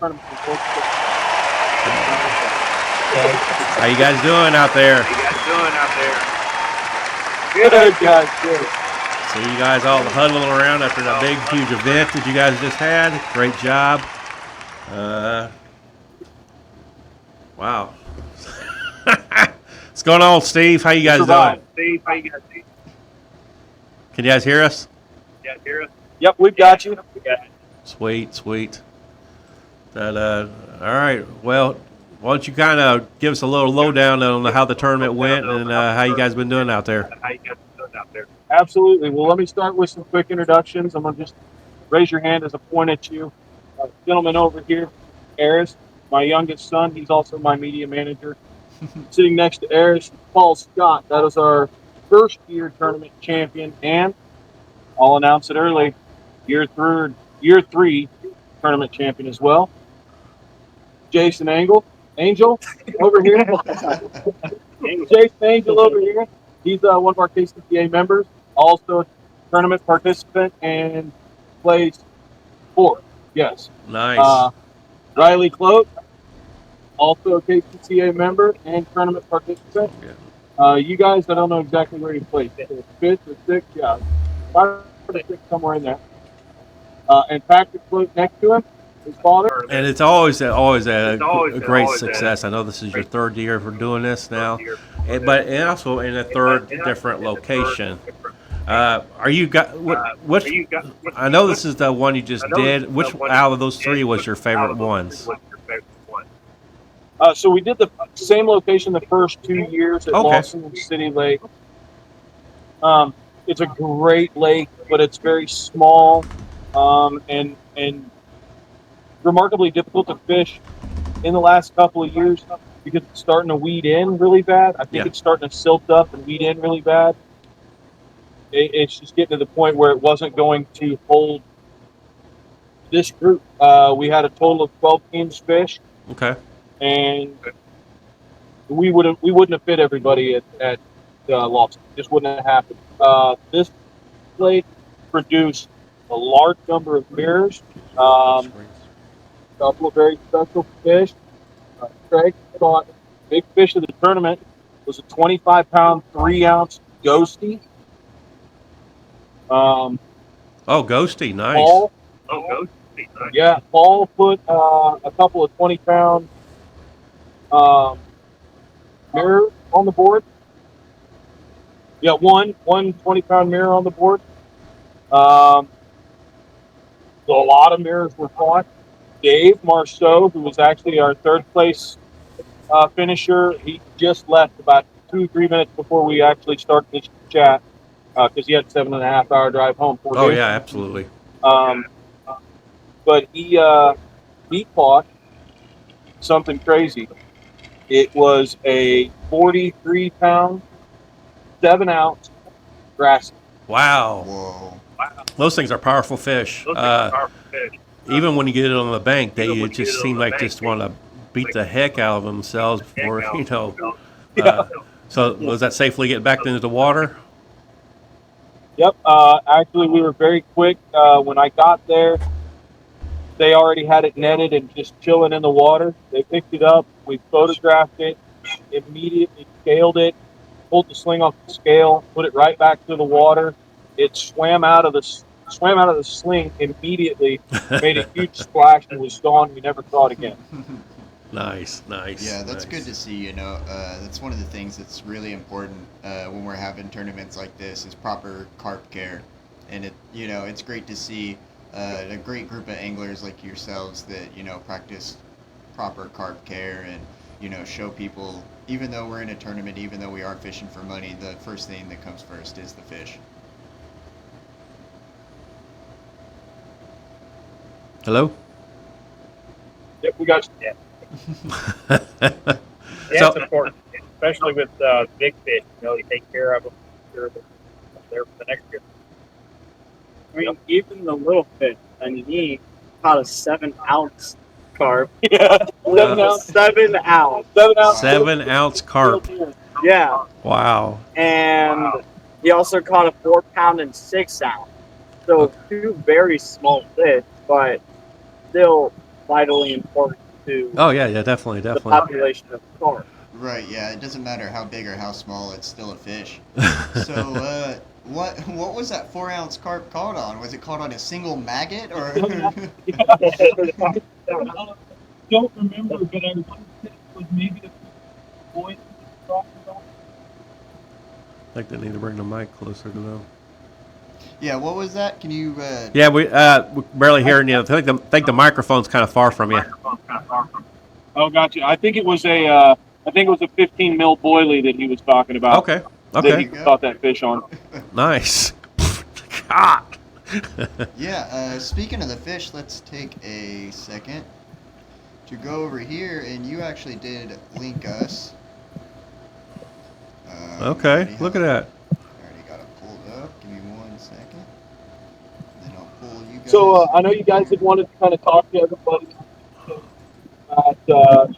tournament. How you guys doing out there? Good, guys. Good. See you guys all huddling around after that big, huge event that you guys just had. Great job. Wow. What's going on, Steve? How you guys doing? Can you guys hear us? Yep, we've got you. Sweet, sweet. All right. Well, why don't you kind of give us a little lowdown on how the tournament went and how you guys been doing out there? Absolutely. Well, let me start with some quick introductions. I'm going to just raise your hand as a point at you. Gentleman over here, Eris, my youngest son. He's also my media manager. Sitting next to Eris, Paul Scott. That is our first-year tournament champion, and I'll announce it early, year three tournament champion as well. Jason Angel over here. Jason Angel over here. He's one of our KCCA members, also a tournament participant, and plays fourth. Yes. Nice. Riley Cloak, also a KCCA member and tournament participant. You guys, I don't know exactly where he plays. Fifth or sixth, yeah. 5 or 6, somewhere in there. And Patrick Cloak next to him, his father. And it's always a great success. I know this is your third year for doing this now, but also in a third different location. Are you got what? I know this is the one you just did. Which out of those 3 was your favorite ones? So we did the same location the first 2 years at Lawson City Lake. It's a great lake, but it's very small and remarkably difficult to fish in the last couple of years because it's starting to weed in really bad. I think it's starting to silt up and weed in really bad. It's just getting to the point where it wasn't going to hold this group. We had a total of 12 teams fish. Okay. And we wouldn't have fit everybody at Lawson. Just wouldn't have happened. This lake produced a large number of mirrors, a couple of very special fish. Craig caught big fish of the tournament was a 25-pound, 3-ounce ghosty. Ghosty, nice. Paul put a couple of 20-pound mirror on the board. Yeah, one 20-pound mirror on the board. So a lot of mirrors were caught. Dave Marceau, who was actually our third place finisher, he just left about 2-3 minutes before we actually started this chat because he had a 7.5 hour drive home. Yeah, absolutely. But he caught something crazy. It was a 43-pound, 7-ounce grass. Wow. Whoa. Those things are powerful fish. Even when you get it on the bank, they just seem like just want to beat the heck out of themselves before, So was that safely get back into the water? Yep. Actually, we were very quick. When I got there, they already had it netted and just chilling in the water. They picked it up. We photographed it, immediately scaled it, pulled the sling off the scale, put it right back to the water. It swam out of the sling immediately, made a huge splash, and was gone. We never saw it again. Nice. Yeah, that's good to see. That's one of the things that's really important when we're having tournaments like this is proper carp care, and it's great to see a great group of anglers like yourselves that practice proper carp care and show people. Even though we're in a tournament, even though we are fishing for money, the first thing that comes first is the fish. Hello? Yep, we got you. It's important, especially with big fish. You take care of them. They're there for the next year. I mean, even the little fish. I mean, he caught a 7-ounce carp. Yeah, 7-ounce. 7-ounce. 7-ounce carp. Yeah. Wow. And he also caught a 4-pound and 6-ounce. So 2 very small fish, but still vitally important to Oh yeah, yeah, definitely, the definitely. population of carp. Right, yeah, it doesn't matter how big or how small, it's still a fish. So, what was that 4-ounce carp caught on? Was it caught on a single maggot or? Don't remember, but I want to say it was maybe a boy talking about. I think they need to bring the mic closer to them. Yeah, what was that? Can you? Yeah, we're barely hearing you. I think the microphone's kind of far from you. Oh, gotcha. I think it was a 15 mil boilie that he was talking about. Okay, That There he you okay, go. caught that fish on. nice. God. Yeah, speaking of the fish, let's take a second to go over here, and you actually did link us. Okay, look at that. I already got it pulled up. Give me 1 second. Then I'll pull you guys. So I know you guys had wanted to kind of talk to everybody about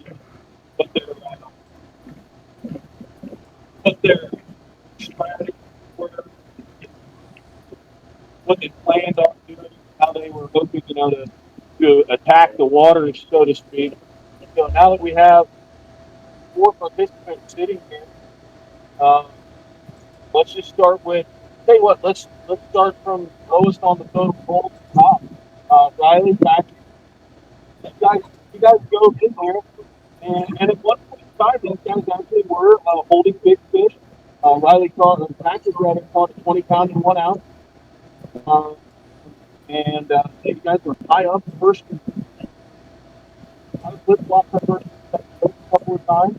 what their strategy were, what they planned on doing, how they were hoping, to attack the waters, so to speak. So now that we have 4 participants sitting here, um, let's just start with. Tell you what, let's start from lowest on the totem pole to top. Riley, back. You guys go in there, and at one point in time, these guys actually were holding big fish. Riley caught, Patrick rather caught a 20 pound in 1 ounce. Uh, and you guys were high up first. I flip flopped the first a couple of times.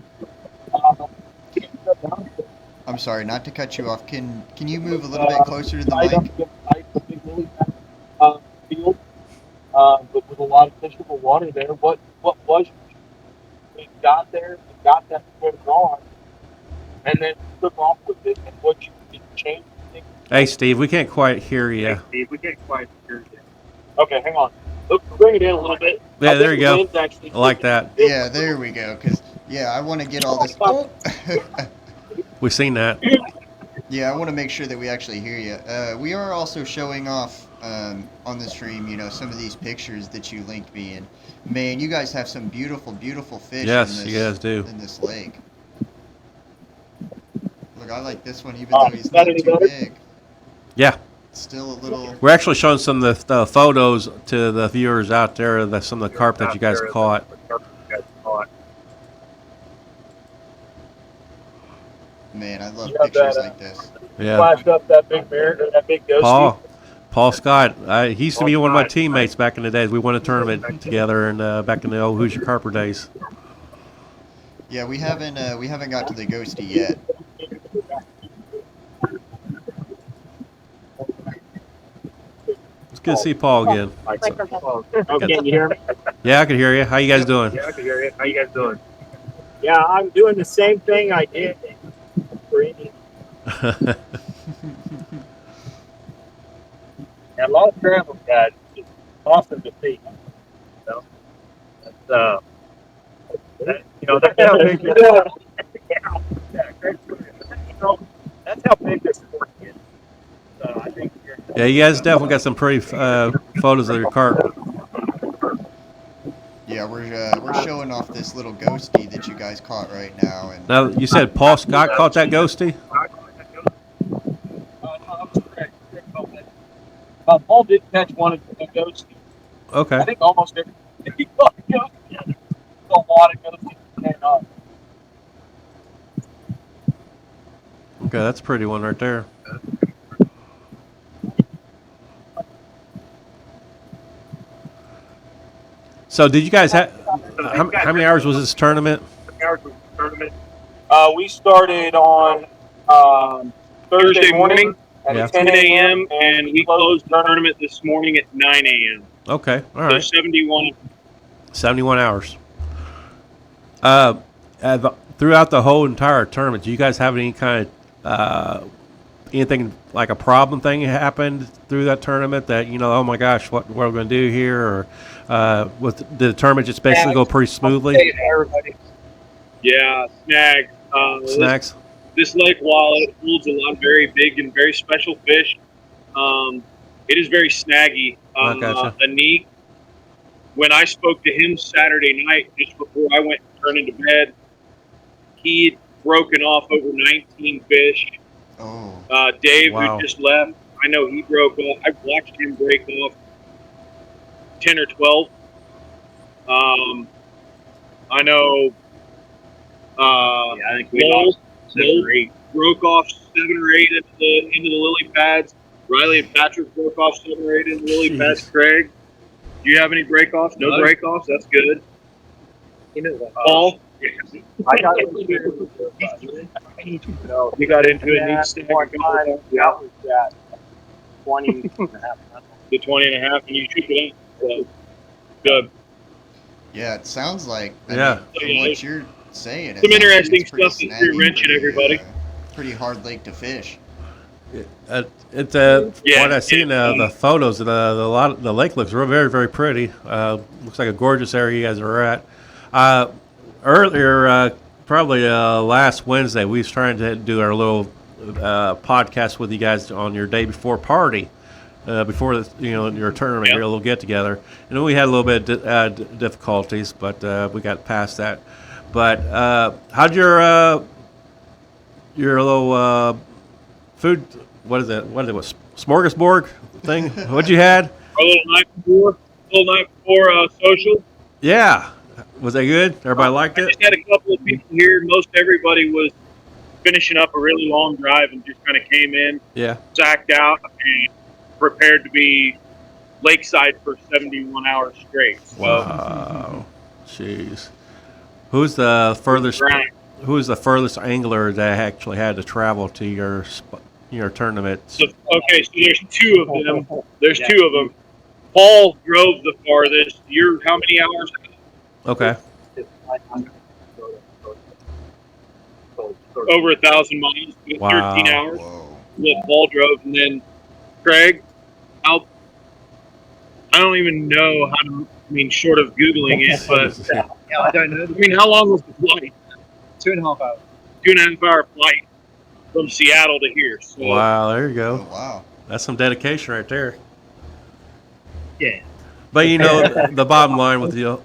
I'm sorry, not to cut you off. Can you move a little bit closer to the mic? Tight up big lily field, but with a lot of fishable water there. What was we got there and got that good on, and then took off with it, and what you did change things. Hey, Steve, we can't quite hear you. Steve, we can't quite hear you. Okay, hang on. Look, bring it in a little bit. Yeah, I there think you the go. wind's actually I like that. Yeah, there we go. Cause yeah, I want to get all this. Oh. We've seen that. Yeah, I want to make sure that we actually hear you. We are also showing off on the stream, some of these pictures that you linked me, and man, you guys have some beautiful, beautiful fish. Yes, in this, you guys do. in this lake. Look, I like this one, even though he's is that not any too better? big. Yeah. Still a little. We're actually showing some of the photos to the viewers out there of some of the carp that you guys caught. Man, I love You have pictures that, like this. Yeah. Flashed up that big bear, that big ghosty. Paul Scott. He used to be one of my teammates back in the days. We won a tournament together and back in the old Hoosier Carper days. Yeah, we haven't got to the ghosty yet. It's good to see Paul again. Oh, can you hear me? Yeah, I can hear you. How you guys doing? Yeah, I can hear you. How you guys doing? Yeah, I'm doing the same thing I did. Brady. Yeah, a lot of travel, guys. It's awesome to see. That's that's how big that's how big this sport is. So I think Yeah, you guys definitely got some pretty photos of your carp. Yeah, we're showing off this little ghosty that you guys caught right now, and Now, you said Paul Scott caught that ghosty? Paul did catch one of the ghosties. I Okay. think almost every he caught a ghosty. A lot of ghosties came up. Okay, that's a pretty one right there. So did you guys have, how many hours was this tournament? We started on Thursday morning at Yeah. 10 a.m. and we closed the tournament this morning at 9 a.m. Okay, all So right. 71 hours. Throughout the whole entire tournament, do you guys have any kind of anything like a problem thing happened through that tournament that oh my gosh, what are we going to do here, or did the tournament just basically go pretty smoothly? Yeah, snags. Snacks. This lake, while it holds a lot of very big and very special fish, it is very snaggy. I gotcha. Anik when I spoke to him Saturday night, just before I went and turned into bed, he'd broken off over 19 fish. Oh, Dave, Wow. who just left, I know he broke off. I watched him break off 10 or 12. I know I think we Lowell, lost 7 or 8. broke off 7 or 8 into the lily pads. Riley and Patrick broke off 7 or 8 into the lily pads. Jeez. Craig, do you have any break-offs? No No. break-offs? That's good. You know that. Paul? I got into You got into it. that Neat one time. That was that 20 and a half. The 20 and a half, and you shook it up. So, good. yeah. It sounds like. I Yeah. mean, from what you're saying, Some it sounds interesting like it's pretty stuff that's snaggy, wrenching pretty, everybody. Pretty hard lake to fish. It's Yeah, what I seen the photos. The lake looks very very pretty. Looks like a gorgeous area you guys are at. Earlier, probably last Wednesday, we was trying to do our little podcast with you guys on your day before party. Before your tournament, Yeah. your little get together, and then we had a little bit of difficulties, but we got past that. But how'd your little food? What is it? What smorgasbord thing? What'd you had? Our little night before social. Yeah, was that good? Everybody liked I it. just had a couple of people here. Most everybody was finishing up a really long drive and just kind of came in, Yeah. sacked out, and prepared to be lakeside for 71 hours straight. So, Wow. Jeez. Who's the furthest? grind. Who's the furthest angler that actually had to travel to your tournament? So, okay, so there's two of them. There's two of them. Paul drove the farthest. You're how many hours? Okay. Over 1,000 miles. Wow. 13 hours. Whoa. What Paul drove, and then Craig. I don't even know how to. I mean, short of googling it, but Yeah, I don't know. I mean, how long was the flight? 2.5 hours. 2.5 hour flight from Seattle to here. So, Wow. There you Oh, go. wow. That's some dedication right there. Yeah. But the bottom line with your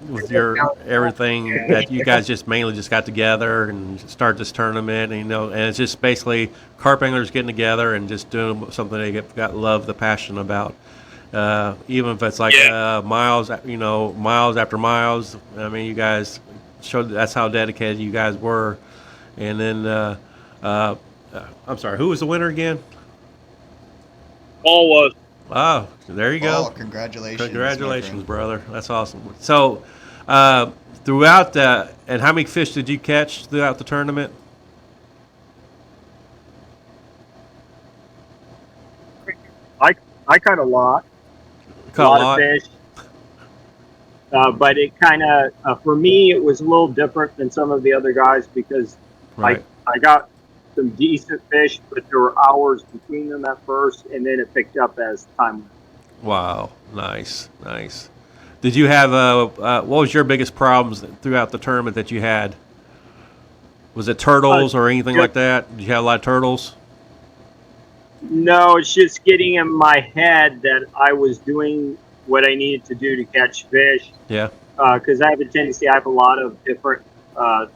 everything that you guys just mainly just got together and start this tournament, and and it's just basically carp anglers getting together and just doing something they got love, the passion about. Even if it's like miles, miles after miles. I mean, you guys showed that's how dedicated you guys were. And then, I'm sorry, who was the winner again? Paul was. Oh, there you go. Oh, congratulations. Congratulations, my friend. brother. That's awesome. So, throughout and how many fish did you catch throughout the tournament? I caught a lot. Caught a Of fish. But it kind of, for me, it was a little different than some of the other guys because Right. I got some decent fish, but there were hours between them at first, and then it picked up as time went. Wow. Nice. Nice. Did you have what was your biggest problems throughout the tournament that you had? Was it turtles or anything like that? Did you have a lot of turtles? No, it's just getting in my head that I was doing what I needed to do to catch fish. Yeah. Because I have a tendency, I have a lot of different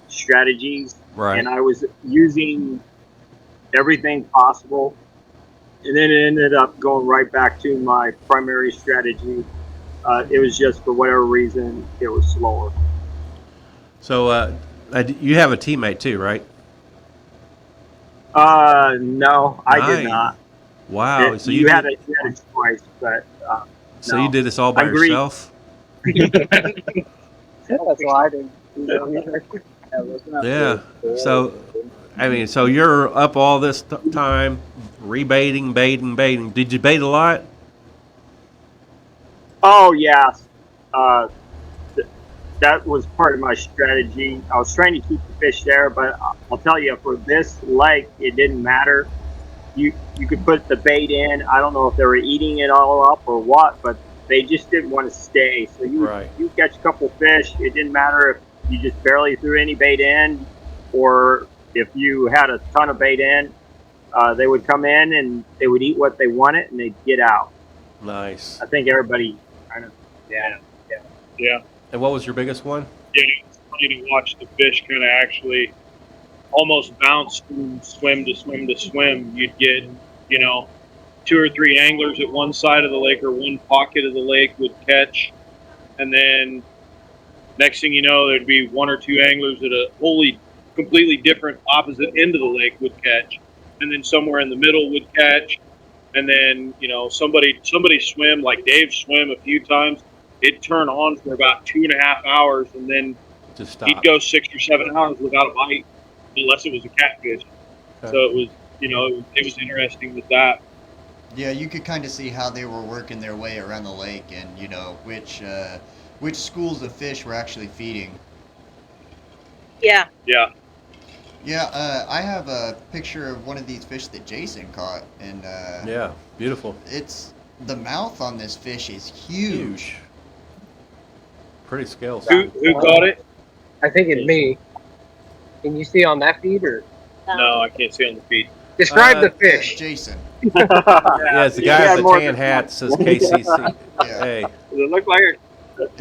strategies, Right. and I was using everything possible, and then it ended up going right back to my primary strategy. It was just for whatever reason it was slower. So you have a teammate too, right? No, I did Nice. not. Wow. So you had did, a choice, but so no. you did this all by I'm greedy. yourself? That's why I didn't do that either. Yeah. So, I mean, so you're up all this time, rebaiting, baiting. Did you bait a lot? Oh yeah, that was part of my strategy. I was trying to keep the fish there, but I'll tell you, for this lake, it didn't matter. You could put the bait in. I don't know if they were eating it all up or what, but they just didn't want to stay. So you catch a couple fish. It didn't matter if you just barely threw any bait in, or if you had a ton of bait in. They would come in and they would eat what they wanted and they'd get out. Nice. I think everybody kind of Yeah. And what was your biggest one? Yeah, it's funny to watch the fish kind of actually almost bounce from swim to swim to swim. You'd get, you know, 2 or 3 anglers at one side of the lake or one pocket of the lake would catch, and then next thing you know, there'd be 1 or 2 anglers at a wholly, completely different opposite end of the lake would catch, and then somewhere in the middle would catch, and then somebody swim like Dave swim a few times. It'd turn on for about 2.5 hours, and then Just he'd stop. go 6 or 7 hours without a bite, unless it was a catfish. Okay. So it was, it was interesting with that. Yeah, you could kind of see how they were working their way around the lake, and which schools of fish were actually feeding. Yeah. Yeah. Yeah, I have a picture of one of these fish that Jason caught, and Yeah, beautiful. the mouth on this fish is huge. Pretty scales. Who caught it? I think it's me. Can you see on that feed or No, I can't see on the feed. describe the fish? Jason. Yeah, it's the guy Yeah, with the more tan than hat says KCCA. Yeah. Does it look like it?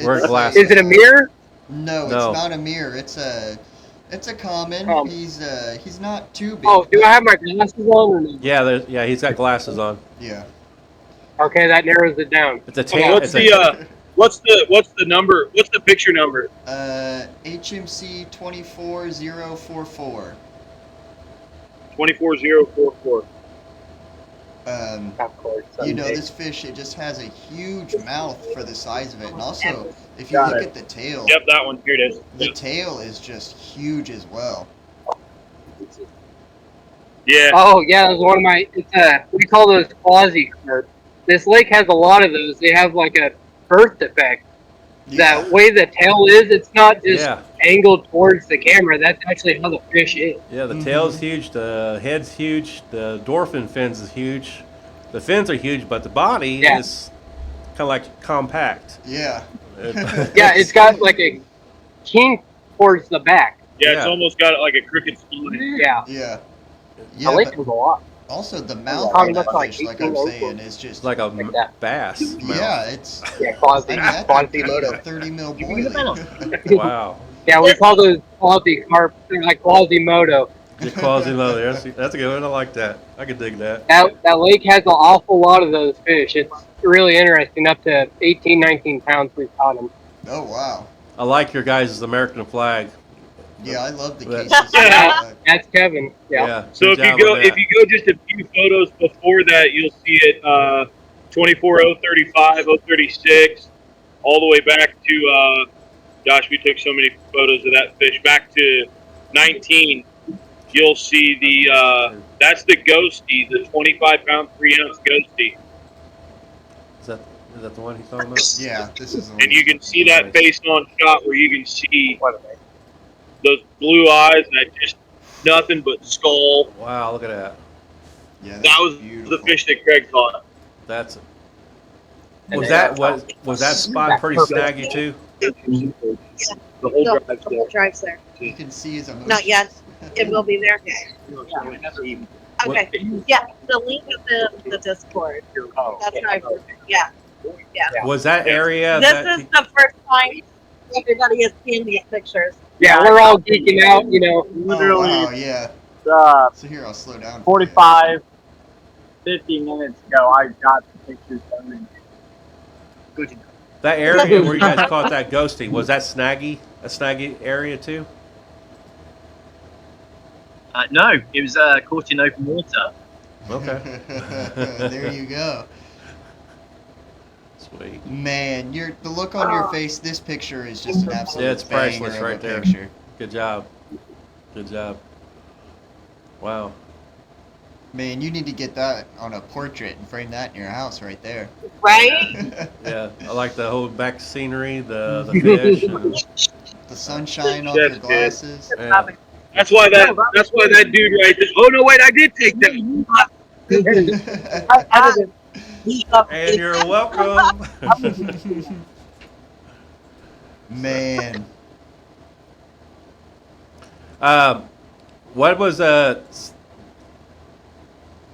Wear It's- glasses. Is it a mirror? No, No. it's not a mirror. It's a common. Um, He's not too big. Oh, do I have my glasses on or no? Yeah, he's got glasses on. Yeah. Okay, that narrows it down. It's a tan. What's It's a, what's the number? What's the picture number? HMC 24044. 24044. Of course. This fish, it just has a huge mouth for the size of it, and also if you Got look it. at the tail, Yep, that one. Here it is. the tail is just huge as well. Yeah. Oh yeah, that was one of my. We call those quasi carp. This lake has a lot of those. They have like a birth defect. Yeah. That way the tail is, it's not just yeah, angled towards the camera. That's actually how the fish is. yeah. The tail's huge. The head's huge. The dolphin fins is huge. The fins are huge, but the body Yeah. is kind of like compact. Yeah. Yeah, it's got like a kink towards the back. Yeah, it's Yeah. almost got like a crooked spine. Yeah, Yeah. the Yeah, lake but has a lot. also the mouth Probably on that looks like fish, like I'm 18 saying, is just It's like a Like that. bass. mouth. yeah, it's Yeah, quasi, that quasi could be a moto. 30 mil Give me the boilie. Wow. Yeah, we call those quasi carp. They're like quasi moto. Just quasi low there. That's a good one. I like that. I could dig that. That lake has an awful lot of those fish. It's really interesting. Up to 18, 19 pounds we've caught them. Oh wow. I like your guys' American flag. Yeah, I love the But- KCCA. That's Kevin. Yeah. So good if you job go on that. just a few photos before that, you'll see it 24035, 036, all the way back to gosh, we took so many photos of that fish. Back to 19, you'll see the that's the ghosty, the 25-pound, 3-ounce ghosty, Is that the one he's talking about? Yeah, this is the one. and you can see that face on shot where you can see those blue eyes and that just nothing but skull. Wow, look at that. Yeah, That was beautiful. the fish that Craig caught. That's And was then- was that spot pretty snaggy too? The whole No, drive's the there. whole drive's there. You can see his emotions. Not yet. It will be there. Okay. Yeah, the link is in the Discord. That's right. Yeah. Yeah. Was that area This that is the first time everybody is seeing these pictures. Yeah, we're all geeking out, you know. Literally, Oh, wow, yeah. uh, So here, I'll slow down. 45, 50 minutes ago, I got the pictures done. And good to know. that area where you guys caught that ghosty, was that snaggy? A snaggy area too? No, it was caught in open water. Okay. There you go. Sweet. Man, the look on your face, this picture is just an absolute Yeah, it's banger priceless of right a there. picture. Good job. Good job. Wow. Man, you need to get that on a portrait and frame that in your house right there. Right? Yeah, I like the whole back scenery, the fish. And, The sunshine off Yes, your dude. glasses. yeah. That's why that dude right there. Oh no, wait, I did take that. And you're welcome. Man, What was the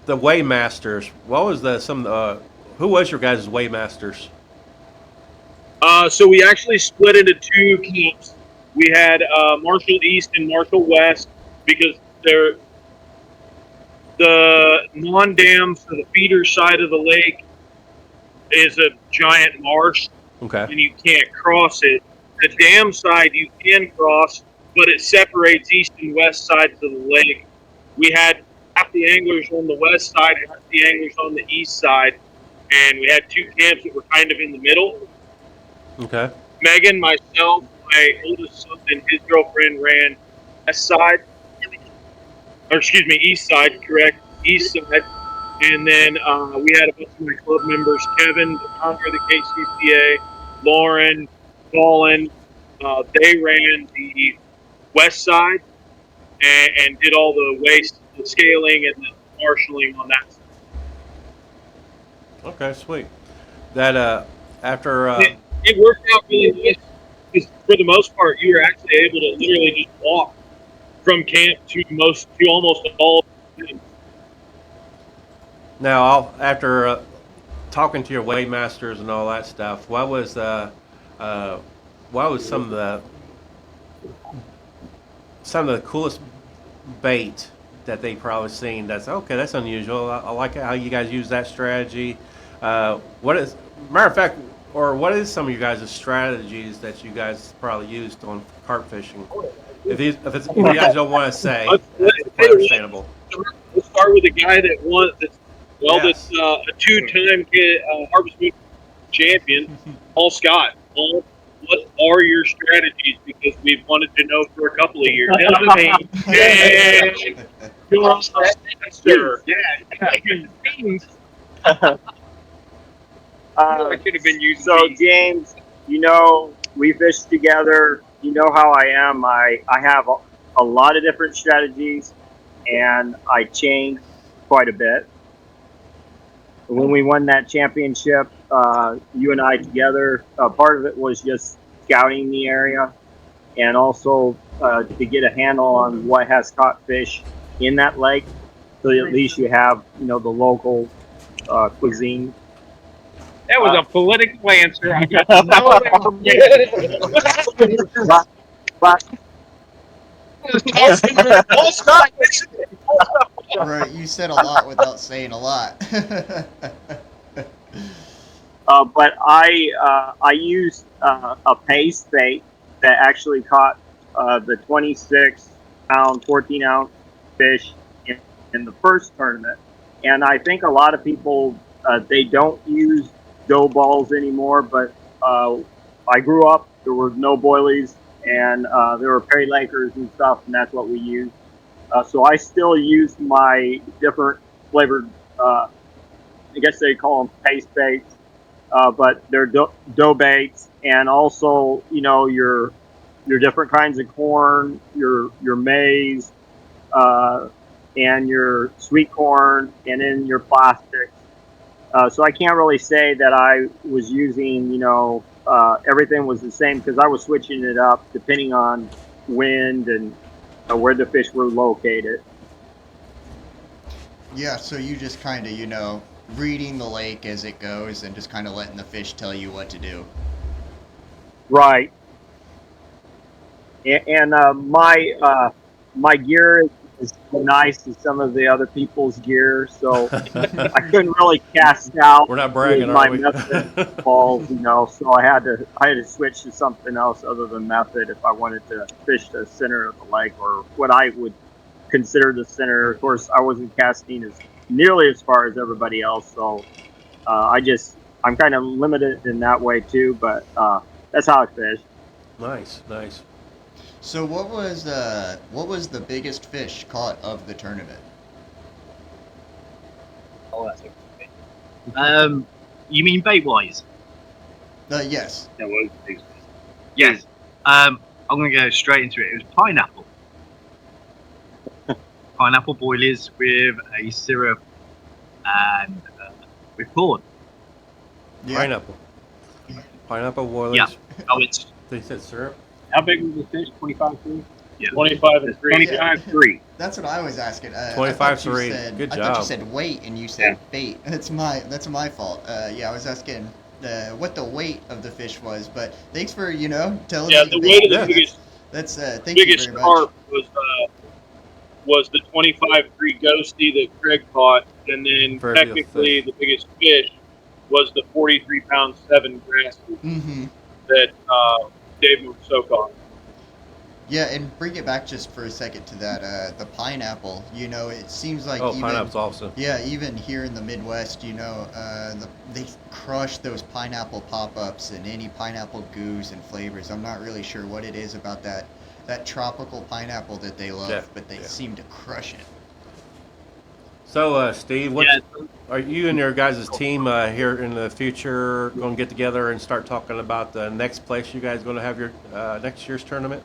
Waymasters? What was who was your guys' Waymasters? So we actually split into two camps. We had Marshall East and Marshall West because they're the non-dam, so the feeder side of the lake is a giant marsh, Okay. and you can't cross it. The dam side you can cross, but it separates east and west sides of the lake. We had half the anglers on the west side, half the anglers on the east side, and we had two camps that were kind of in the middle. Okay. Megan, myself, my oldest son, and his girlfriend ran west side, or excuse me, east side, correct, east side. And then we had a bunch of my club members, Kevin, the founder of the KCCA, Lauren, Colin. They ran the west side and did all the waste, the scaling, and the marshalling on that side. Okay, sweet. That after It worked out really nice because for the most part, you were actually able to literally just walk from camp to almost all. now after talking to your weightmasters and all that stuff, what was some of the coolest bait that they probably seen? That's unusual. I like how you guys use that strategy. What is matter of fact, or what is some of you guys' strategies that you guys probably used on carp fishing? If you guys don't want to say, that's quite understandable. We'll start with a guy that won. That's Yes. a two-time Harvest Moon champion, Paul Scott. Paul, what are your strategies? Because we've wanted to know for a couple of years. You're sir. I could have been using. So James, we fish together. You know how I am. I have a lot of different strategies, and I change quite a bit. When we won that championship, you and I together, part of it was just scouting the area, and also to get a handle on what has caught fish in that lake, so at least you have the local cuisine. That was a political answer. I got Right, you said a lot without saying a lot. But I used a paste bait that actually caught the 26-pound, 14-ounce fish in the first tournament, and I think a lot of people they don't use dough balls anymore. But I grew up, there was no boilies, and there were Perry Lakers and stuff, and that's what we used. So I still use my different flavored, I guess they call them paste baits, but they're dough baits, and also your different kinds of corn, your maize, and your sweet corn, and then your plastics. So I can't really say that I was using everything was the same, because I was switching it up depending on wind and where the fish were located. Yeah, so you just kind of, reading the lake as it goes and just kind of letting the fish tell you what to do. Right. And my gear is nice as some of the other people's gear, so I couldn't really cast out. We're not bragging, my are we? method balls, so I had to switch to something else other than method if I wanted to fish the center of the lake, or what I would consider the center. Of course, I wasn't casting as nearly as far as everybody else, so I'm kind of limited in that way too. But that's how I fish. Nice. So what was the biggest fish caught of the tournament? Oh, that's okay. You mean bait wise? Yes. That was big. Yes. I'm gonna go straight into it. It was pineapple. Pineapple boilies with a syrup and with corn. Yeah. Pineapple boilies. Yeah. Oh, it's They said syrup. How big was the fish? 25-3? Yeah. 25 and 3. 25-3. That's what I was asking. 25-3. Good I job. thought you said weight and you said bait. That's my fault. Yeah, I was asking what the weight of the fish was. But thanks for telling Yeah, me the weight of the Yeah. biggest That's thank you biggest very much. carp was the 25-degree ghosty that Craig caught, and then Very beautiful technically fish. the biggest fish was the 43-pound 7 grass Mm-hmm. that Dave Marceau caught. Yeah, and bring it back just for a second to that the pineapple. It seems like Pineapple's awesome. yeah, even here in the Midwest, they crush those pineapple pop-ups and any pineapple goos and flavors. I'm not really sure what it is about that tropical pineapple that they love, Yeah, but they yeah. seem to crush it. So, Steve, Yeah. are you and your guys' team here in the future going to get together and start talking about the next place you guys going to have your next year's tournament?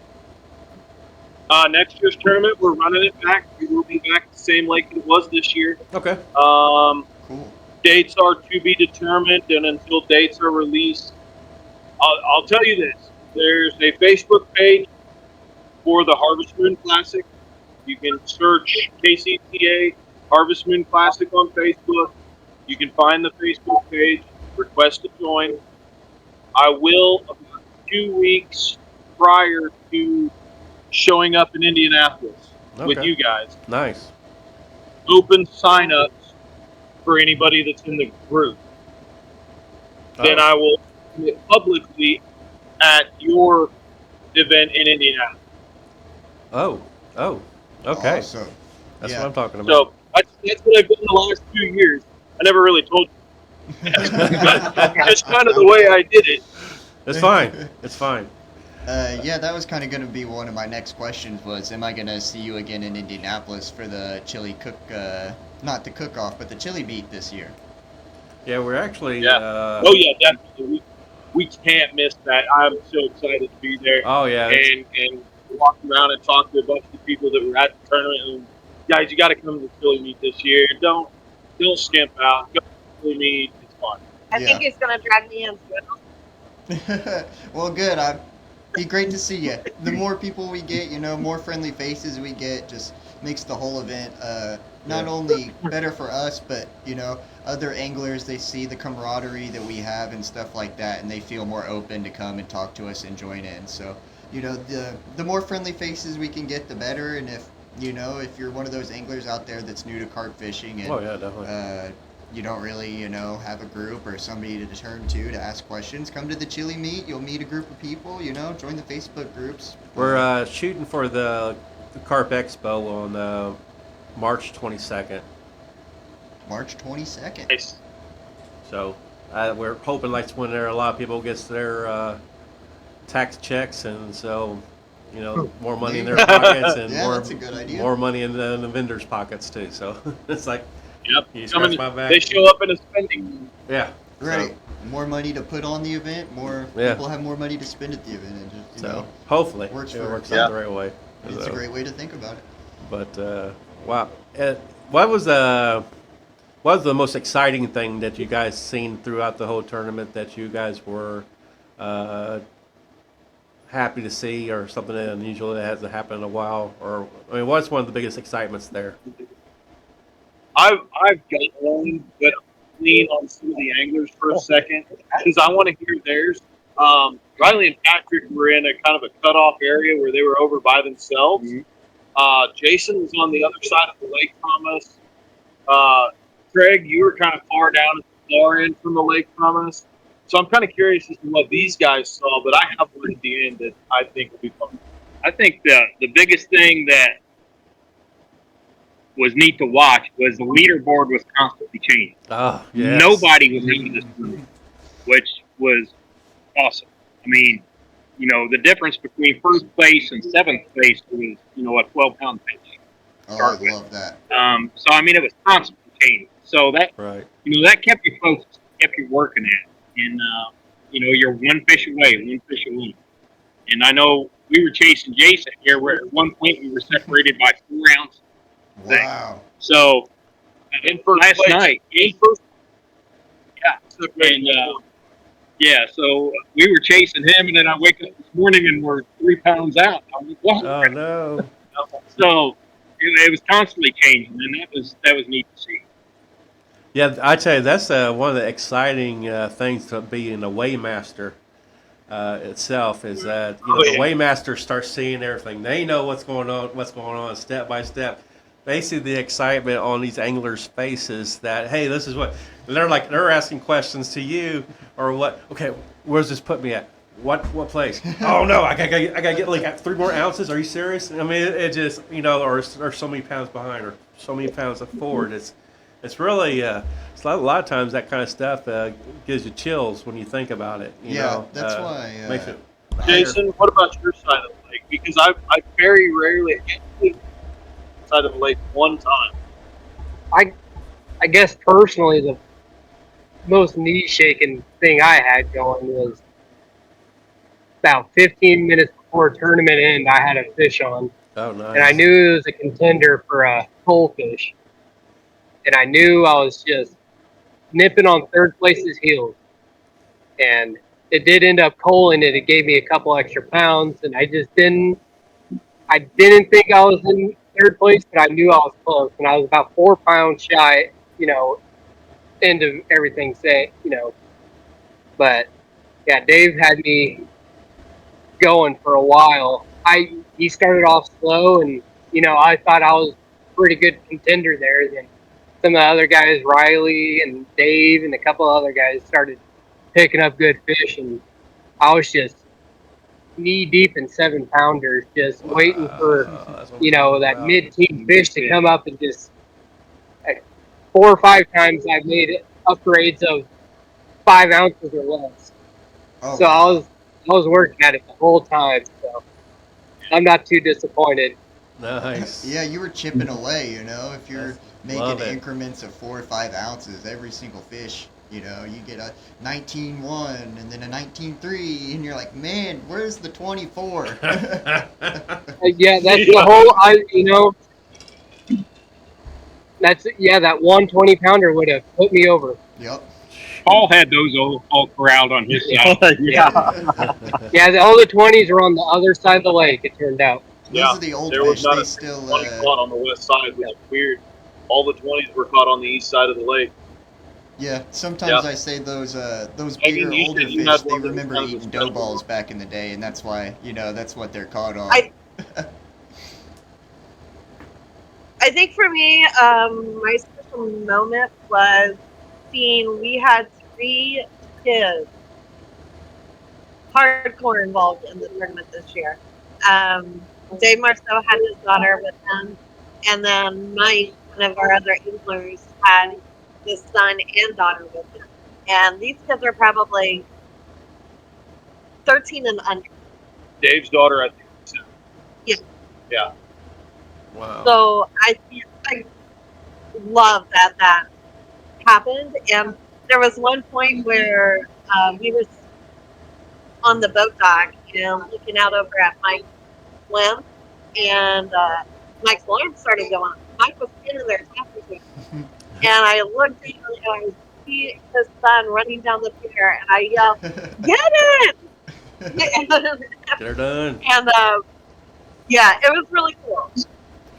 Next year's tournament, we're running it back. We will be back the same lake it was this year. Okay. Cool. Dates are to be determined, and until dates are released, I'll tell you this. There's a Facebook page for the Harvest Moon Classic. You can search KCCA Harvest Moon Classic on Facebook. You can find the Facebook page, request to join. I will, about 2 weeks prior to showing up in Indianapolis with Okay. you guys, Nice. open sign-ups for anybody that's in the group. Then I will do it publicly at your event in Indianapolis. Oh. Okay. Awesome. That's Yeah. what I'm talking about. So that's what I've done the last 2 years. I never really told you. Just kind of the way I did it. It's fine. It's fine. Yeah, that was kind of going to be one of my next questions was, am I going to see you again in Indianapolis for the chili cook, not the cook-off, but the chili beat this year? Yeah, we're actually. Yeah. Oh yeah, definitely. We can't miss that. I'm so excited to be there. Oh yeah. And walk around and talk to a bunch of people that were at the tournament. And guys, you got to come to the chili meet this year. Don't skimp out. Go to the chili meet. It's fun. I think he's gonna drag me in. Well, good. Be great to see you. The more people we get, more friendly faces we get, just makes the whole event not only better for us, but other anglers, they see the camaraderie that we have and stuff like that, and they feel more open to come and talk to us and join in. So the more friendly faces we can get, the better. And if you're one of those anglers out there that's new to carp fishing and definitely. you don't really, have a group or somebody to turn to ask questions, come to the chili meet. You'll meet a group of people, join the Facebook groups. We're shooting for the Carp Expo on March 22nd. March 22nd. Nice. So we're hoping like when there a lot of people gets their tax checks, and so more money in their pockets, and Yeah, that's a good idea. more money in the vendors' pockets too. So it's like, Yep. you scratch my back. They show up in a spending. Yeah. Right. More money to put on the event, more people have more money to spend at the event, and just, hopefully works it for- works out the right way. it's So, a great way to think about it. But wow, what was the most exciting thing that you guys seen throughout the whole tournament that you guys were happy to see, or something unusual that hasn't happened in a while? Or what's one of the biggest excitements there? I've got one, but I'll lean on some of the anglers for a second because I want to hear theirs. Riley and Patrick were in a kind of a cutoff area where they were over by themselves. Jason was on the other side of the lake from us. Craig, you were kind of far down at the far end from the lake from us. So I'm kind of curious as to what these guys saw, but I have one at the end that I think will be fun. I think the biggest thing that was neat to watch was the leaderboard was constantly changing. Oh, yes. Nobody was into this group, which was awesome. I mean, the difference between first place and seventh place was, a 12-pound fish. Oh, I love that. So I mean, it was constantly changing. So that Right. that kept you focused, kept you working at it. And you're one fish away. And I know we were chasing Jason here, where at one point we were separated by 4 ounces. Wow. So In first last place. night, so we were chasing him, and then I wake up this morning and we're 3 pounds out. I'm like, what? Oh no. So it was constantly changing, and that was neat to see. Yeah, I tell you, that's one of the exciting things to being a weighmaster itself is that Oh, the yeah. weighmaster starts seeing everything. They know what's going on step by step. Basically, the excitement on these anglers' faces that hey, this is what they're asking questions to you or what? Okay, where's this put me at? What place? Oh no, I gotta get like 3 more ounces. Are you serious? I mean, it just or so many pounds behind or so many pounds forward. It's really it's a lot of times that kind of stuff gives you chills when you think about it. That's why. Makes it higher. Jason, what about your side of the lake? Because I very rarely actually side of the lake one time. I guess personally, the most knee shaking thing I had going was about 15 minutes before tournament end. I had a fish on, Oh, and I nice. knew it was a contender for a coalfish, and I knew I was just nipping on third place's heels, and it did end up coaling it. It gave me a couple extra pounds, and I just didn't. I didn't think I was in third place, but I knew I was close, and I was about 4 pounds shy. End of everything. But yeah, Dave had me going for a while. He started off slow, and I thought I was a pretty good contender there. Then some of the other guys, Riley and Dave, and a couple of other guys started picking up good fish, and I was just knee deep in 7 pounders, just waiting for Wow, that's what I'm talking that about. mid-team fish to come up and just 4 or 5 times I've made upgrades of 5 ounces or less. Oh So I wow. was working at it the whole time. So I'm not too disappointed. Nice. Yeah, you were chipping away. If you're making Love it. increments of 4 or 5 ounces every single fish, you get a 19.1 and then a 19.3, and you're like, man, where's the 24? Yeah, that's the whole. That 120 pounder would have put me over. Yep. Paul had those all corralled on his side. Yeah, all the 20s were on the other side of the lake. It turned out. Those are the old There was fish. not They a still. 20 caught on the west side, which is weird. All the 20s were caught on the east side of the lake. Yeah, sometimes Yeah. I say those Megan, bigger, you older said you fish, had they one that was remember kind of a eating dough special balls one. back in the day, and that's why, that's what they're caught on. I think for me, my special moment was seeing we had 3 kids hardcore involved in the tournament this year. Dave Marceau had his daughter with him, and then Mike, one of our other anglers, had his son and daughter with him. And these kids are probably 13 and under. Dave's daughter, I think. Yeah. Yeah. Wow. So I love that happened. And there was one point where we were on the boat dock and looking out over at Mike's limb, and Mike's alarm started going. Mike was standing there talking to him, and I looked down and I see his son running down the pier, and I yelled, "Get it!" Get her done. And yeah, it was really cool.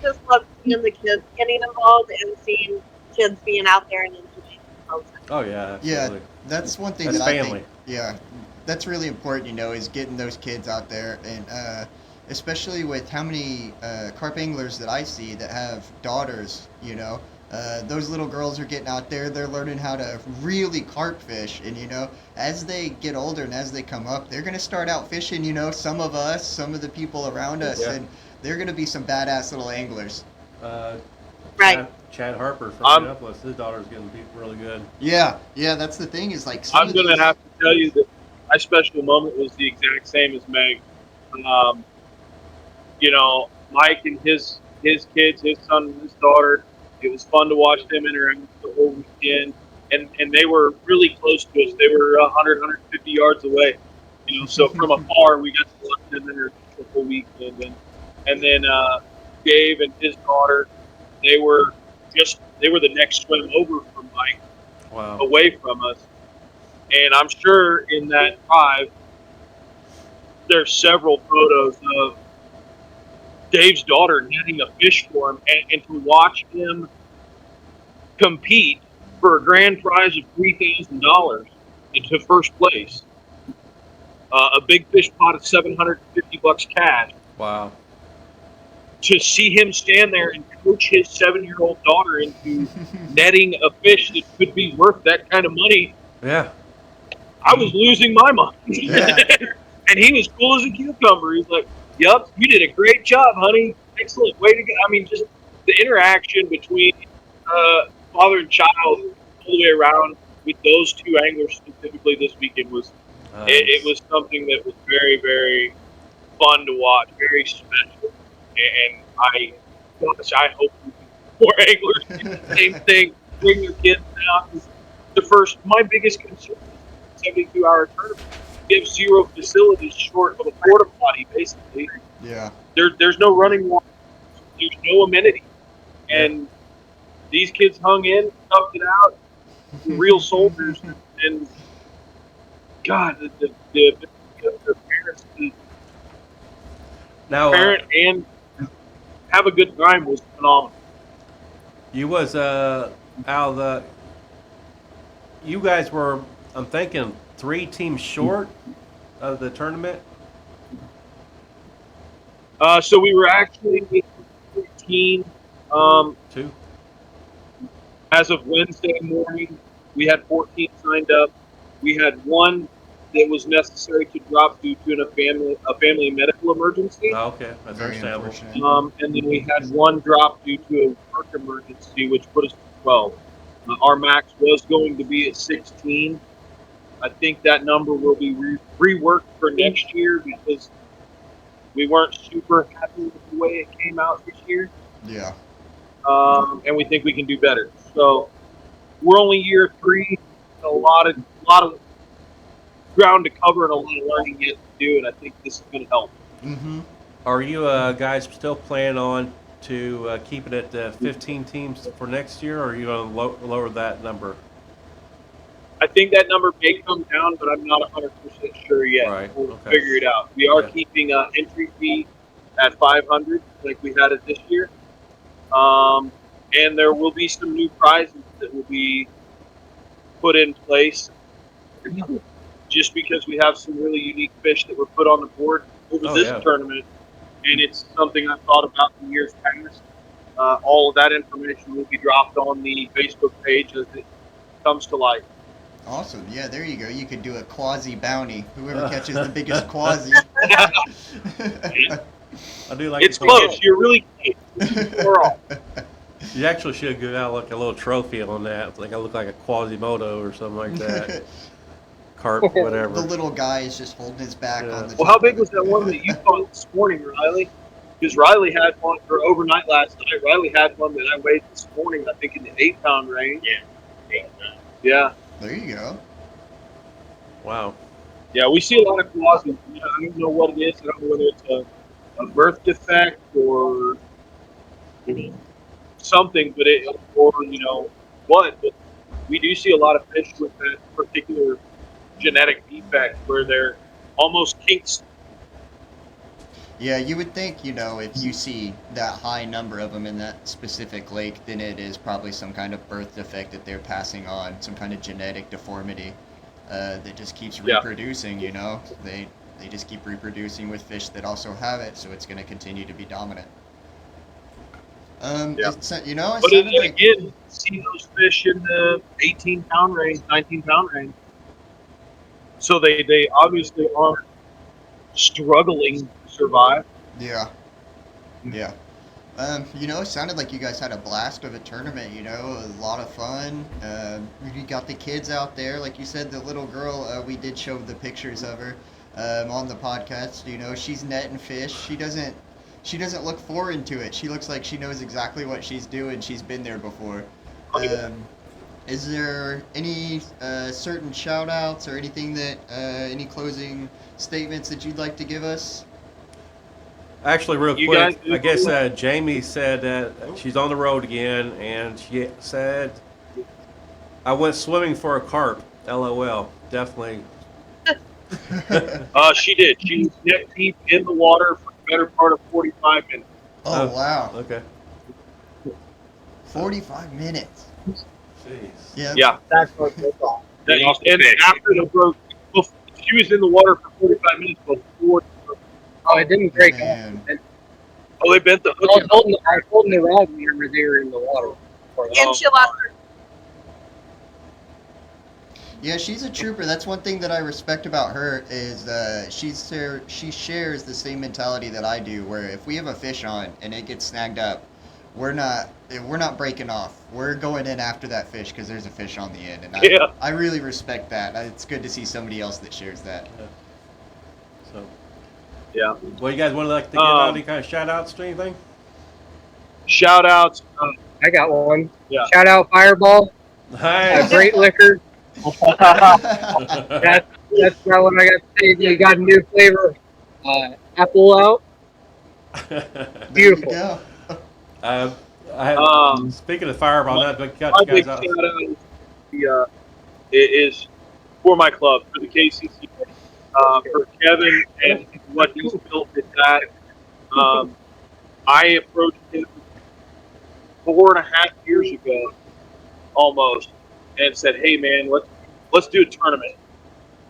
Just love seeing the kids getting involved and seeing kids being out there and enjoying themselves. Oh yeah, Yeah, absolutely. that's one thing That's that I family. think. Yeah, that's really important. Is getting those kids out there, and especially with how many carp anglers that I see that have daughters. Those little girls are getting out there. They're learning how to really carp fish, and as they get older and as they come up, they're gonna start out fishing. Some of us, some of the people around us, Yeah. and they're gonna be some badass little anglers. Right. Chad Harper from I'm- Minneapolis. His daughter's getting beat really good. Yeah, that's the thing. Is like some I'm of going to these- have to tell you that my special moment was the exact same as Meg. Mike and his kids, his son and his daughter, it was fun to watch them interact the whole weekend. And they were really close to us. They were 100, 150 yards away. So from afar, we got to watch them interact the whole weekend. And then Dave and his daughter, they were the next swim over from Mike, Wow. away from us. And I'm sure in that drive, there's several photos of Dave's daughter netting a fish for him, and to watch him compete for a grand prize of $3,000 into first place. A big fish pot of $750 cash. Wow. To see him stand there and coach his 7-year-old daughter into netting a fish that could be worth that kind of money, Yeah. I was losing my mind. Yeah. And he was cool as a cucumber. He's like, "Yup, you did a great job, honey. Excellent, way to go." I mean, just the interaction between father and child all the way around with those two anglers specifically this weekend was it was something that was very, very fun to watch, very special. And I hope more anglers do the same thing. Bring their kids out. My biggest concern is 72-hour tournament. We have 0 facilities short of a porta potty, basically. Yeah. There's no running water. There's no amenity. And these kids hung in, toughed it out, real soldiers. And God, the parents, Now, parent and have a good time was phenomenal. you was you guys were, I'm thinking, 3 teams short of the tournament. So we were actually 15. 2. As of Wednesday morning, we had 14 signed up. We had 1 that was necessary to drop due to a family medical emergency. Oh, okay, that's Very understandable. unfortunate. And then we had 1 drop due to a work emergency, which put us to 12. Our max was going to be at 16. I think that number will be reworked for next year because we weren't super happy with the way it came out this year. Yeah. And we think we can do better. So we're only year 3. A lot of ground to cover and a lot of learning yet to do, and I think this is going to help. Mm-hmm. Are you guys still planning on to keep it at 15 teams for next year, or are you going to lower that number? I think that number may come down, but I'm not 100% sure yet. Right, We'll okay. figure it out. We are keeping entry fee at 500, like we had it this year. And there will be some new prizes that will be put in place just because we have some really unique fish that were put on the board over this tournament. And it's something I've thought about in years past. All of that information will be dropped on the Facebook page as it comes to light. Awesome. Yeah, there you go. You could do a quasi bounty. Whoever catches the biggest quasi. I do like. It's close. You're really close. You actually should give out like a little trophy on that. It's like I look like a Quasimodo or something like that. Carp, whatever. The little guy is just holding his back on the. Well, how big was that one that you caught this morning, Riley? Because Riley had one for overnight last night. Riley had one that I weighed this morning, I think in the 8-pound range. Yeah. 8 pounds. Yeah. There you go. Wow. Yeah, we see a lot of quasis. I don't know what it is. I don't know whether it's a birth defect or something, but what. But we do see a lot of fish with that particular genetic defect where they're almost kinks. Yeah, you would think, if you see that high number of them in that specific lake, then it is probably some kind of birth defect that they're passing on, some kind of genetic deformity that just keeps reproducing, They just keep reproducing with fish that also have it, so it's going to continue to be dominant. But again, see those fish in the 18-pound range, 19-pound range. So they obviously aren't struggling to survive. Yeah. Yeah. It sounded like you guys had a blast of a tournament, a lot of fun. You got the kids out there. Like you said, the little girl, we did show the pictures of her on the podcast. She's netting fish. She doesn't look foreign to it. She looks like she knows exactly what she's doing. She's been there before. Is there any certain shout outs or anything that, any closing statements that you'd like to give us? Actually, real quick, I guess Jamie said that she's on the road again, and she said, I went swimming for a carp. LOL. Definitely. She did. She was neck deep in the water for the better part of 45 minutes. Oh, wow. Okay. 45 minutes. Jeez. Yeah. Yeah. That's what they thought. They lost the And fish. after the broke, she was in the water for 45 minutes before. Oh, it didn't break off. Man. Oh, they bent the I was hook. holding the rod whenever they were in the water. And she lost her. Yeah, she's a trooper. That's one thing that I respect about her is she shares the same mentality that I do. Where if we have a fish on and it gets snagged up, we're not breaking off. We're going in after that fish because there's a fish on the end, and Yeah. I really respect that. It's good to see somebody else that shares that. So, Yeah. well, you guys want to give out any kind of shout outs to anything? Shout outs. I got one. Yeah. Shout out Fireball. Nice. Great liquor. That's not what I got to say. You got a new flavor. Apple out. Beautiful. There you I speaking of Fireball, not got My you big guys shout out. out is, is for my club, for the KCCA, for Kevin and what he's built at that. I approached him 4.5 years ago, almost, and said, "Hey, man, let's do a tournament."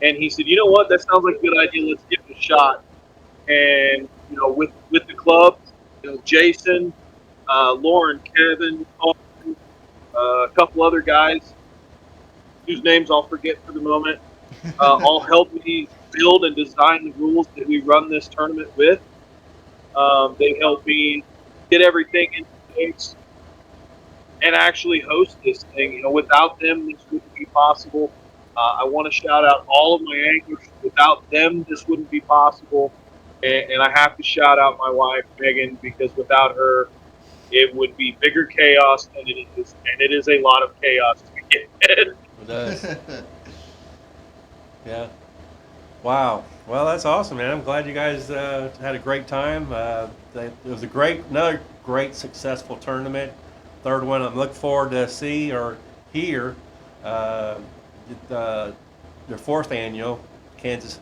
And he said, "You know what? That sounds like a good idea. Let's give it a shot." And with the club, Jason, Lauren, Kevin, Austin, a couple other guys whose names I'll forget for the moment, all helped me build and design the rules that we run this tournament with. They helped me get everything in place and actually host this thing. Without them, this wouldn't be possible. I want to shout out all of my anglers. Without them, this wouldn't be possible. And I have to shout out my wife, Megan, because without her, it would be bigger chaos than it is. And it is a lot of chaos to begin with. It does. go. Yeah. Wow. Well, that's awesome, man. I'm glad you guys had a great time. It was another great, successful tournament. Third one. I'm looking forward to see or hear their fourth annual Kansas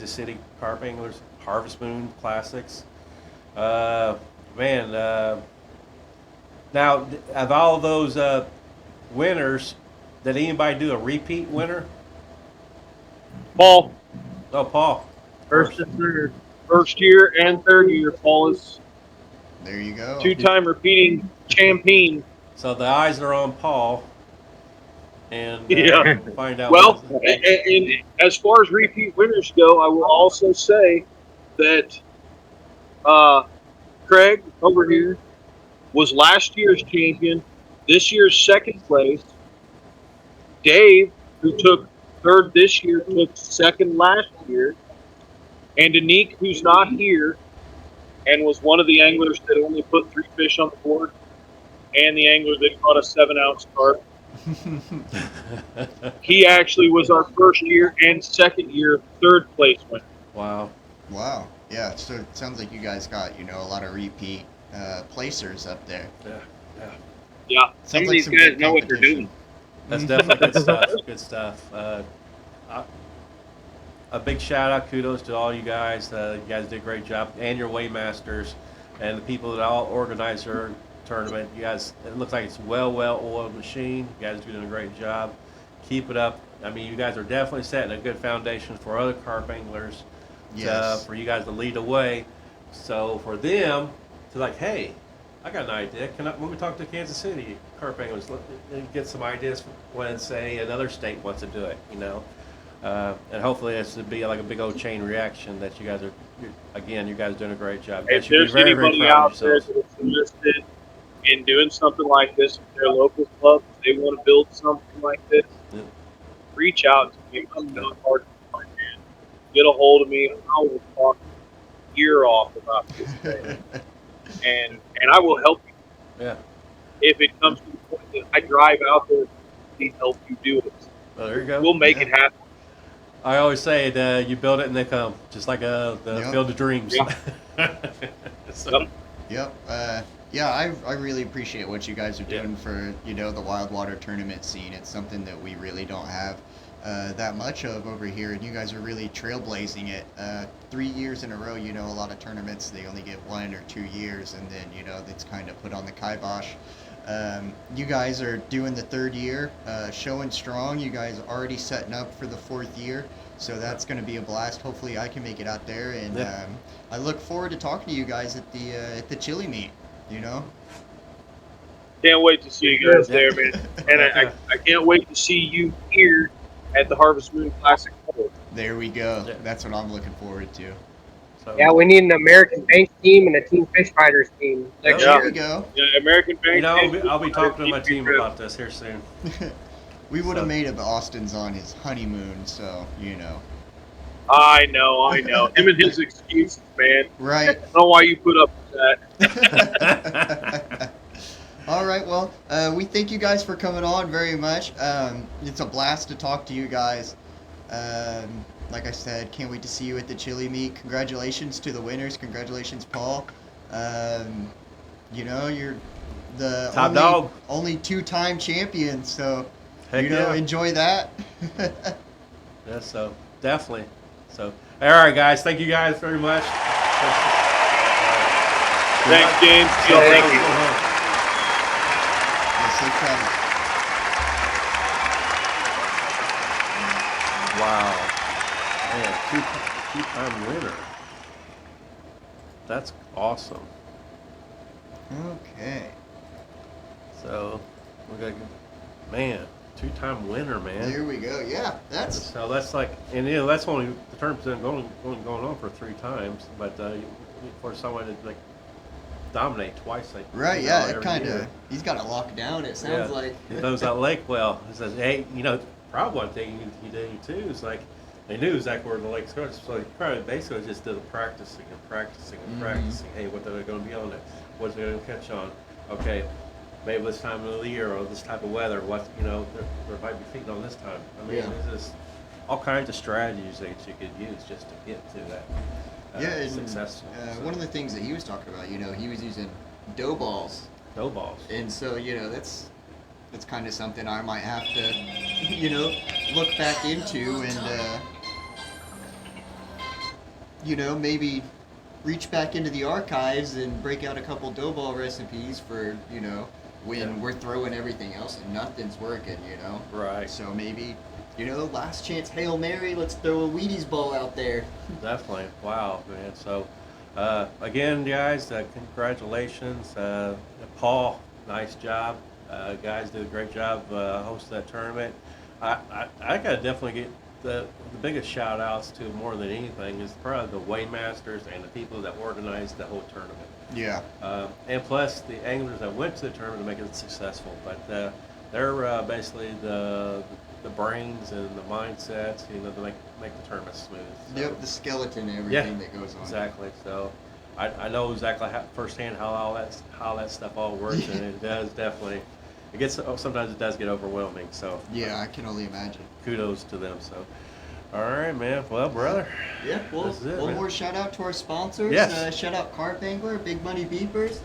City Carp Anglers Harvest Moon Classics. Man, now of all of those winners, did anybody do a repeat winner? Paul, Oh, Paul. first and third. First year and third year, Paul is There you go. two-time repeating champion. So the eyes are on Paul, and Yeah. find out. Well, and as far as repeat winners go, I will also say that Craig over here was last year's champion, this year's second place. Dave, who took third this year, took second last year. And Danique, who's not here, and was one of the anglers that only put 3 fish on the board, and the angler that caught a 7-ounce carp. He actually was our first year and second year third place winner. Wow. Wow. Yeah. So it sounds like you guys got a lot of repeat placers up there. Yeah. Yeah. Some of like these some guys good know what they're competition. doing. That's definitely good stuff. Good stuff. A big shout out, kudos to all you guys. You guys did a great job, and your Waymasters, and the people that all organize your tournament. You guys, it looks like it's well-oiled machine. You guys are doing a great job. Keep it up. I mean, you guys are definitely setting a good foundation for other carp anglers. Yes. For you guys to lead the way. So for them to hey, I got an idea. When we talk to Kansas City carp anglers, get some ideas when, say, another state wants to do it, and hopefully this would be like a big old chain reaction that you guys are, you guys are doing a great job. You guys If should be there's very, very anybody proud of out there yourselves. that's interested in doing something like this with their local club, they want to build something like this, Yeah. reach out to me. I'm not hard to find, man. Get a hold of me. I will talk your ear off about this thing. and I will help you. Yeah. If it comes to the point that I drive out there to help you do it, Well, there you go. we'll make it happen. I always say that you build it and they come, just like the Yep. Field of Dreams. So, Yep. Yeah, I really appreciate what you guys are doing for the wild water tournament scene. It's something that we really don't have that much of over here, and you guys are really trailblazing it. 3 years in a row, a lot of tournaments they only get 1 or 2 years, and then it's kind of put on the kibosh. You guys are doing the 3rd year, showing strong. You guys are already setting up for the 4th year, so that's going to be a blast. Hopefully, I can make it out there, and I look forward to talking to you guys at the chili meet. You know. Can't wait to see you guys there, man. And I can't wait to see you here at the Harvest Moon Classic Bowl. There we go. That's what I'm looking forward to. So, Yeah, we need an American Banx team and a Team Fish Fighters team next There year. we go. Yeah, American Bank. you know, I'll be talking to my team about this here soon. We would have made it Austin's on his honeymoon, so you know. I know. Him and his excuses, man. Right. I don't know why you put up with that. All right. Well, we thank you guys for coming on very much. It's a blast to talk to you guys. Like I said, can't wait to see you at the chili meet. Congratulations to the winners. Congratulations, Paul. You know, you're the Top dog. only 2-time champion, so Heck you know, yeah. enjoy that. Yeah, so definitely. So, all right, guys. Thank you guys very much. Thanks, James. So, Thank you. Safe travels. Wow. Man, two-time winner. That's awesome. Okay. So, we got, man, 2-time winner, man. There we go. Yeah, that's So that's like, and you know, that's only the term's been only going on for 3 times, but for someone to like dominate twice, like right. you know, Yeah, it every kind of. year. He's got it locked down. It sounds like. He knows that lake well. He says, hey, you know, probably one thing he did too is like they knew exactly where the lake's going, so they probably basically just did the practicing and practicing and practicing. Hey, what they're going to be on it? What's they going to catch on? Okay, maybe this time of the year or this type of weather. What you know, they might be feeding on this time. I mean, Yeah. there's just all kinds of strategies that you could use just to get to that. Yeah, and, successful. one of the things that he was talking about, you know, he was using dough balls, No balls. and so you know that's kind of something I might have to, you know, look back into and you know, maybe reach back into the archives and break out a couple dough ball recipes for, you know, when we're throwing everything else and nothing's working, you know. Right. So maybe, you know, last chance Hail Mary, let's throw a Wheaties ball out there. Definitely. Wow, man. So, again, guys, congratulations. Paul, nice job. Guys did a great job hosting that tournament. I got to definitely get the biggest shout outs to more than anything is probably the Waymasters and the people that organized the whole tournament. Yeah. And plus the anglers that went to the tournament to make it successful. But they're basically the brains and the mindsets, you know, to make the tournament smooth. So, Yep, the skeleton and everything that goes on. exactly. So I know exactly firsthand how that stuff all works, and it does definitely. It gets sometimes it does get overwhelming. So Yeah, I can only imagine. kudos to them. So all right, man. Well, brother. Yeah, well, This is it, one man. more shout out to our sponsors. Yes. Shout out Carp Angler, Big Money Beepers.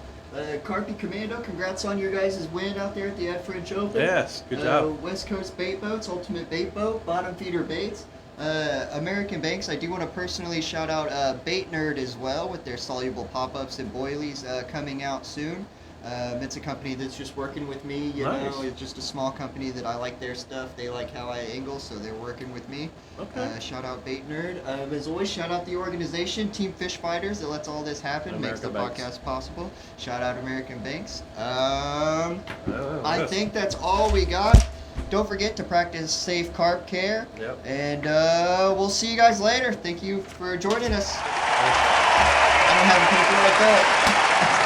Carpy Commando, congrats on your guys' win out there at the Ed French Open. Yes, good job. West Coast Bait Boats, Ultimate Bait Boat, Bottom Feeder Baits. American Banx, I do want to personally shout out Bait Nerd as well with their soluble pop-ups and boilies coming out soon. It's a company that's just working with me, you Nice. know, it's just a small company that I like their stuff, they like how I angle, so they're working with me. Okay. Shout out Bait Nerd. As always, shout out the organization, Team Fish Fighters, that lets all this happen, makes the American Banx. podcast possible. Shout out American Banx. Oh, I yes. think that's all we got. Don't forget to practice safe carp care. Yep. And we'll see you guys later. Thank you for joining us. I don't have a paper like that.